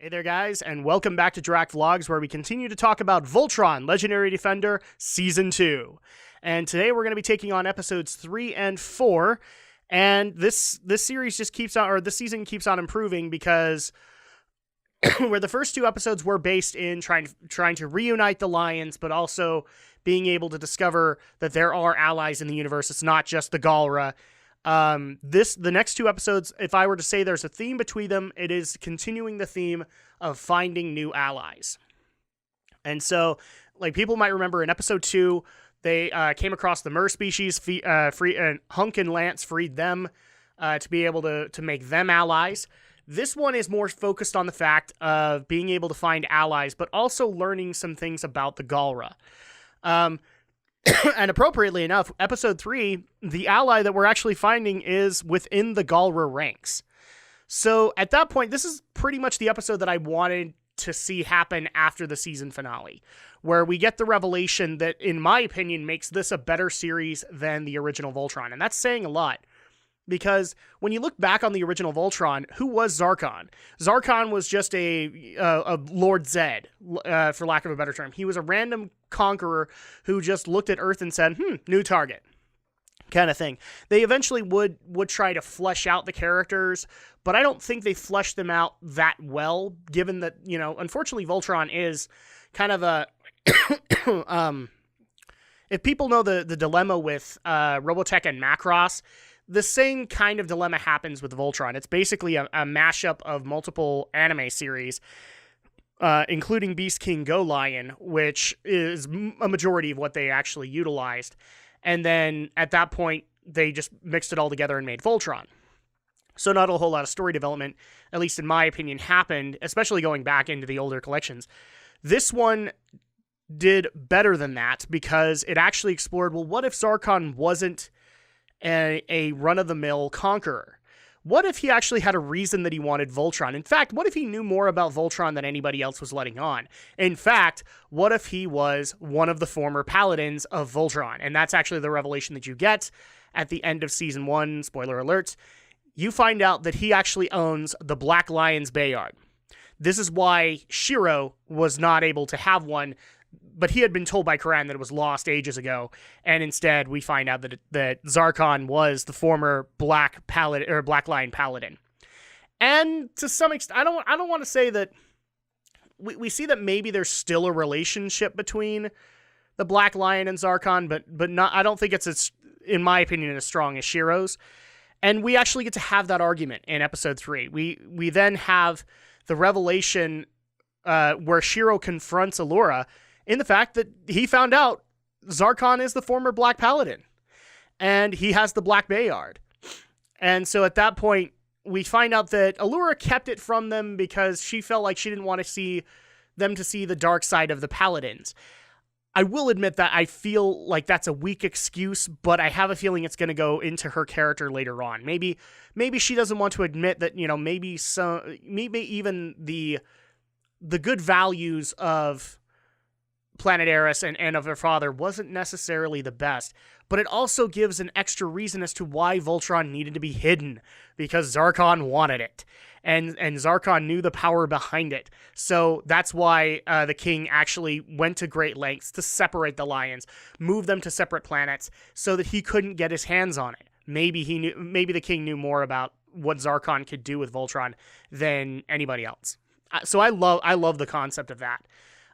Hey there, guys, and welcome back to Drak Vlogs, where we continue to talk about Voltron, Legendary Defender, Season 2. And today we're going to be taking on episodes 3 and 4, and this series just keeps on, or this season keeps on improving because where the first two episodes were based in trying to reunite the Lions, but also being able to discover that there are allies in the universe. It's not just the Galra. The next two episodes, if I were to say there's a theme between them, it is continuing the theme of finding new allies. And so, like, people might remember in episode 2, they came across the Mer species, Hunk and Lance freed them to be able to make them allies. This one is more focused on the fact of being able to find allies, but also learning some things about the Galra. And appropriately enough, episode 3, the ally that we're actually finding is within the Galra ranks. So at that point, this is pretty much the episode that I wanted to see happen after the season finale, where we get the revelation that, in my opinion, makes this a better series than the original Voltron. And that's saying a lot, because when you look back on the original Voltron, who was Zarkon? Zarkon was just a Lord Zed, for lack of a better term. He was a random conqueror who just looked at Earth and said, new target, kind of thing. They eventually would try to flesh out the characters, but I don't think they fleshed them out that well, given that, unfortunately Voltron is kind of a... if people know the dilemma with Robotech and Macross, the same kind of dilemma happens with Voltron. It's basically a mashup of multiple anime series, including Beast King Go Lion, which is a majority of what they actually utilized. And then at that point, they just mixed it all together and made Voltron. So not a whole lot of story development, at least in my opinion, happened, especially going back into the older collections. This one did better than that because it actually explored, well, what if Zarkon wasn't a run-of-the-mill conqueror? What if he actually had a reason that he wanted Voltron? In fact, what if he knew more about Voltron than anybody else was letting on? In fact, what if he was one of the former paladins of Voltron? And that's actually the revelation that you get at the end of Season 1, spoiler alert. You find out that he actually owns the Black Lion's Bayard. This is why Shiro was not able to have one, but he had been told by Karan that it was lost ages ago, and instead we find out that Zarkon was the former Black Paladin or Black Lion Paladin. And to some extent, I don't want to say that we see that maybe there's still a relationship between the Black Lion and Zarkon, but not. I don't think it's as, in my opinion, as strong as Shiro's. And we actually get to have that argument in episode 3. We then have the revelation where Shiro confronts Allura in the fact that he found out Zarkon is the former Black Paladin, and he has the Black Bayard. And so at that point, we find out that Allura kept it from them because she felt like she didn't want to see them to see the dark side of the Paladins. I will admit that I feel like that's a weak excuse, but I have a feeling it's going to go into her character later on. Maybe she doesn't want to admit that, maybe even the good values of Planet Eris and of her father wasn't necessarily the best, but it also gives an extra reason as to why Voltron needed to be hidden, because Zarkon wanted it, and Zarkon knew the power behind it. So that's why the king actually went to great lengths to separate the lions, move them to separate planets, so that he couldn't get his hands on it. Maybe the king knew more about what Zarkon could do with Voltron than anybody else. So I love the concept of that.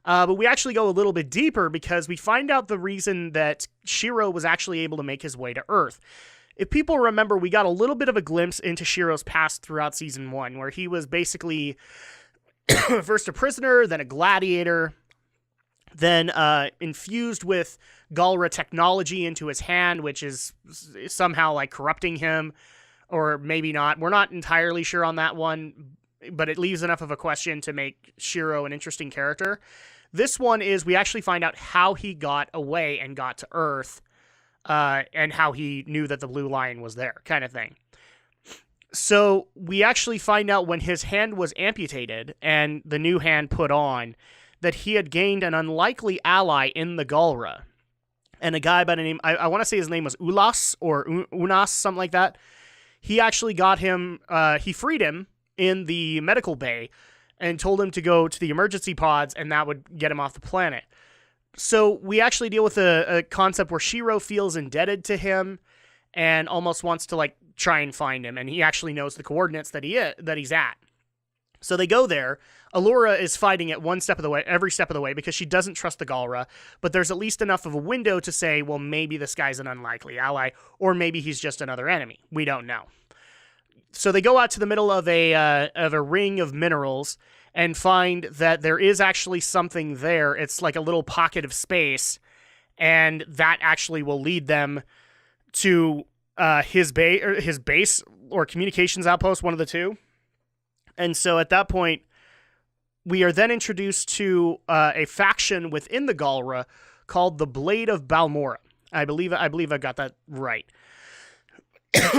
But we actually go a little bit deeper because we find out the reason that Shiro was actually able to make his way to Earth. If people remember, we got a little bit of a glimpse into Shiro's past throughout Season 1, where he was basically first a prisoner, then a gladiator, then infused with Galra technology into his hand, which is somehow like corrupting him, or maybe not. We're not entirely sure on that one, but it leaves enough of a question to make Shiro an interesting character. This one is, we actually find out how he got away and got to Earth, and how he knew that the Blue Lion was there, kind of thing. So we actually find out when his hand was amputated and the new hand put on, that he had gained an unlikely ally in the Galra. And a guy by the name, I want to say his name was Ulas or Unas, something like that. He actually got him, he freed him in the medical bay and told him to go to the emergency pods, and that would get him off the planet. So we actually deal with a concept where Shiro feels indebted to him and almost wants to like try and find him, and he actually knows the coordinates that he's at. So they go there. Allura is fighting it every step of the way, because she doesn't trust the Galra, but there's at least enough of a window to say, well, maybe this guy's an unlikely ally, or maybe he's just another enemy. We don't know. So they go out to the middle of a ring of minerals and find that there is actually something there. It's like a little pocket of space, and that actually will lead them to his base or communications outpost, one of the two. And so at that point, we are then introduced to a faction within the Galra called the Blade of Balmora. I believe I got that right.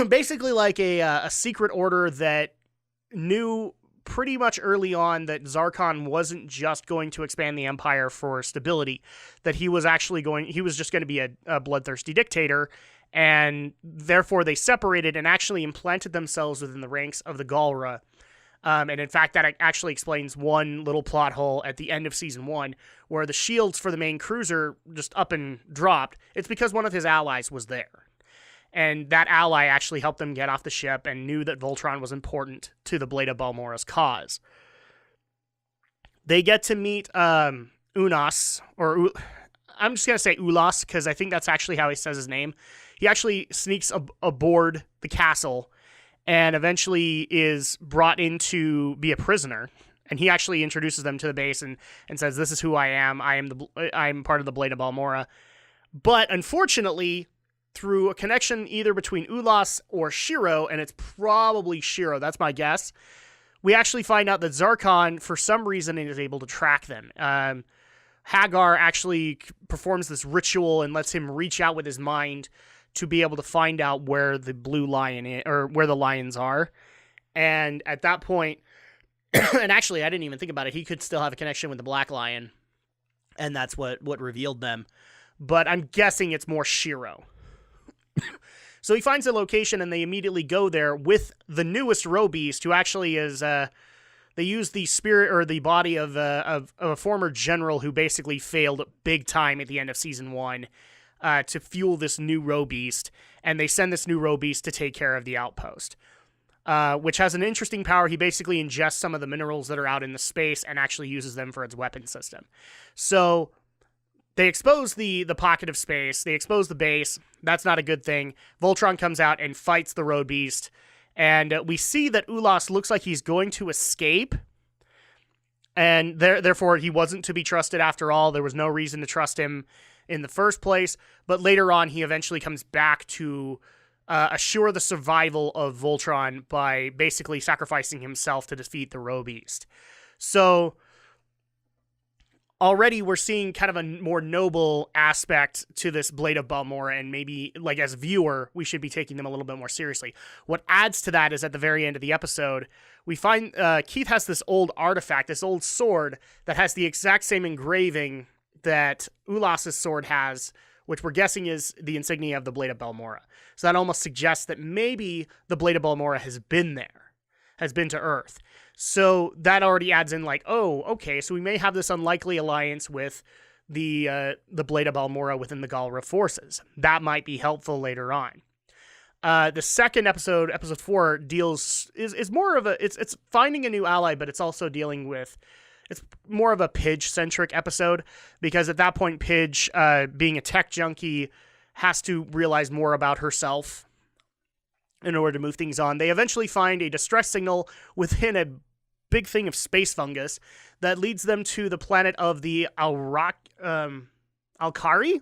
Basically like a secret order that knew pretty much early on that Zarkon wasn't just going to expand the Empire for stability, that he was just going to be a bloodthirsty dictator, and therefore they separated and actually implanted themselves within the ranks of the Galra. And in fact, that actually explains one little plot hole at the end of Season 1, where the shields for the main cruiser just up and dropped. It's because one of his allies was there. And that ally actually helped them get off the ship and knew that Voltron was important to the Blade of Balmora's cause. They get to meet Unas, or I'm just going to say Ulas, because I think that's actually how he says his name. He actually sneaks aboard the castle and eventually is brought in to be a prisoner. And he actually introduces them to the base and says, "This is who I am. I'm part of the Blade of Balmora." But unfortunately, through a connection either between Ulas or Shiro, and it's probably Shiro, that's my guess, we actually find out that Zarkon, for some reason, is able to track them. Hagar actually performs this ritual and lets him reach out with his mind to be able to find out where the blue lion is, or where the lions are. And at that point, and actually I didn't even think about it, he could still have a connection with the black lion, and that's what revealed them. But I'm guessing it's more Shiro. So he finds a location, and they immediately go there with the newest Robeast, who actually is, they use the spirit or the body of a former general who basically failed big time at the end of Season 1 to fuel this new Robeast, and they send this new Robeast to take care of the outpost, which has an interesting power. He basically ingests some of the minerals that are out in the space and actually uses them for its weapon system. So they expose the pocket of space. They expose the base. That's not a good thing. Voltron comes out and fights the Robeast. And we see that Ulas looks like he's going to escape. And therefore, he wasn't to be trusted after all. There was no reason to trust him in the first place. But later on, he eventually comes back to assure the survival of Voltron by basically sacrificing himself to defeat the Robeast. So already we're seeing kind of a more noble aspect to this Blade of Balmora, and maybe, like, as a viewer, we should be taking them a little bit more seriously. What adds to that is at the very end of the episode, we find Keith has this old artifact, this old sword that has the exact same engraving that Ulas's sword has, which we're guessing is the insignia of the Blade of Balmora. So that almost suggests that maybe the Blade of Balmora has been there, has been to Earth. So that already adds in, like, oh, okay, so we may have this unlikely alliance with the Blade of Balmora within the Galra forces. That might be helpful later on. The second episode, episode 4, is more of it's finding a new ally, but it's also dealing with, it's more of a Pidge-centric episode, because at that point, Pidge, being a tech junkie, has to realize more about herself in order to move things on. They eventually find a distress signal within a big thing of space fungus that leads them to the planet of the Alkari,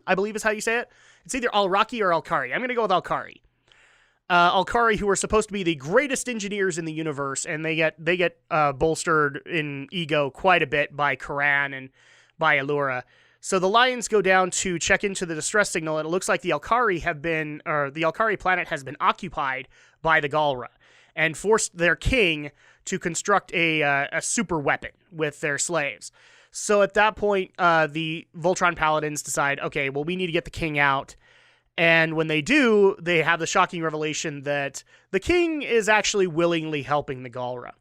I believe is how you say it. It's either Alraki or Alkari. I'm going to go with Alkari. Alkari, who are supposed to be the greatest engineers in the universe, and they get bolstered in ego quite a bit by Karan and by Allura. So the Lions go down to check into the distress signal, and it looks like the Alkari planet has been occupied by the Galra and forced their king to construct a super weapon with their slaves. So at that point, the Voltron Paladins decide, okay, well, we need to get the king out. And when they do, they have the shocking revelation that the king is actually willingly helping the Galra.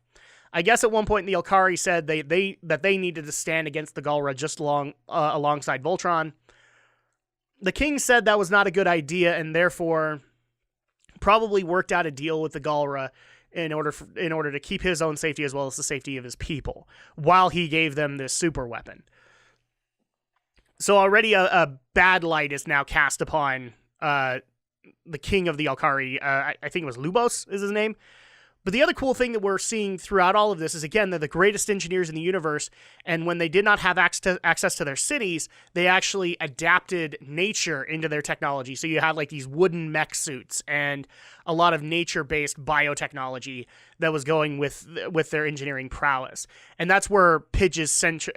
I guess at one point the Alkari said that they needed to stand against the Galra just alongside Voltron. The king said that was not a good idea, and therefore probably worked out a deal with the Galra in order to keep his own safety as well as the safety of his people, while he gave them this super weapon. So already a bad light is now cast upon the king of the Alkari. I think it was Lubos is his name. But the other cool thing that we're seeing throughout all of this is, again, they're the greatest engineers in the universe, and when they did not have access to their cities, they actually adapted nature into their technology. So you had like these wooden mech suits and a lot of nature-based biotechnology that was going with their engineering prowess. And that's where a Pidge-centric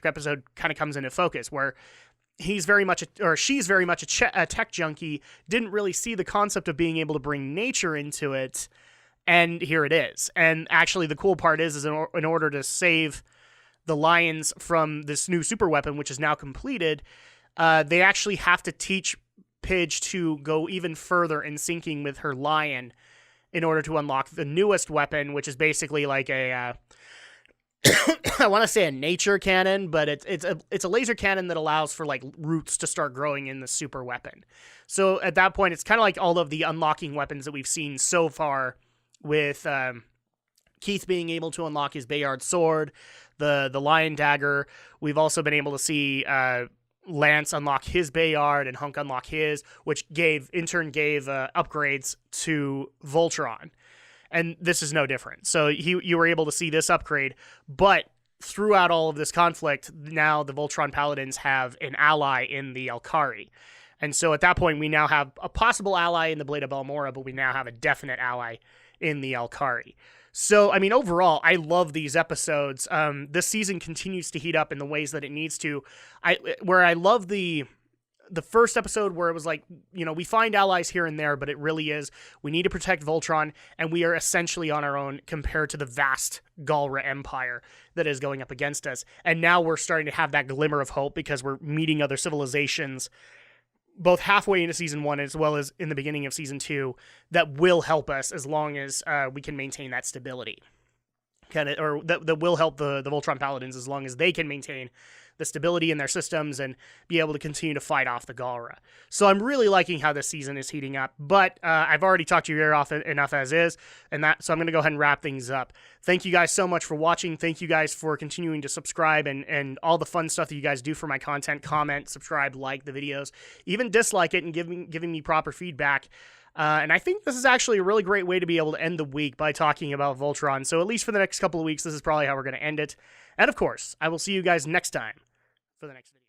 episode kind of comes into focus, where she's very much a tech junkie, didn't really see the concept of being able to bring nature into it. And here it is. And actually, the cool part is in order to save the lions from this new super weapon, which is now completed, they actually have to teach Pidge to go even further in syncing with her lion in order to unlock the newest weapon, which is basically like a I want to say a nature cannon, but it's a laser cannon that allows for like roots to start growing in the super weapon. So at that point, it's kind of like all of the unlocking weapons that we've seen so far, with Keith being able to unlock his Bayard sword, the lion dagger. We've also been able to see Lance unlock his Bayard and Hunk unlock his, which in turn gave upgrades to Voltron. And this is no different. So you were able to see this upgrade, but throughout all of this conflict, now the Voltron Paladins have an ally in the Alkari. And so at that point, we now have a possible ally in the Blade of Balmora, but we now have a definite ally in the Alkari. So, I mean, overall, I love these episodes. This season continues to heat up in the ways that it needs to. I love the first episode where it was like, we find allies here and there, but it really is, we need to protect Voltron, and we are essentially on our own compared to the vast Galra Empire that is going up against us. And now we're starting to have that glimmer of hope because we're meeting other civilizations both halfway into season 1 as well as in the beginning of season 2 that will help us as long as we can maintain that stability. That will help the Voltron Paladins as long as they can maintain the stability in their systems and be able to continue to fight off the Galra. So I'm really liking how this season is heating up, but I've already talked your ear off enough as is, so I'm going to go ahead and wrap things up. Thank you guys so much for watching. Thank you guys for continuing to subscribe and all the fun stuff that you guys do for my content. Comment, subscribe, like the videos, even dislike it and giving me proper feedback. And I think this is actually a really great way to be able to end the week by talking about Voltron. So at least for the next couple of weeks, this is probably how we're going to end it. And of course, I will see you guys next time for the next video.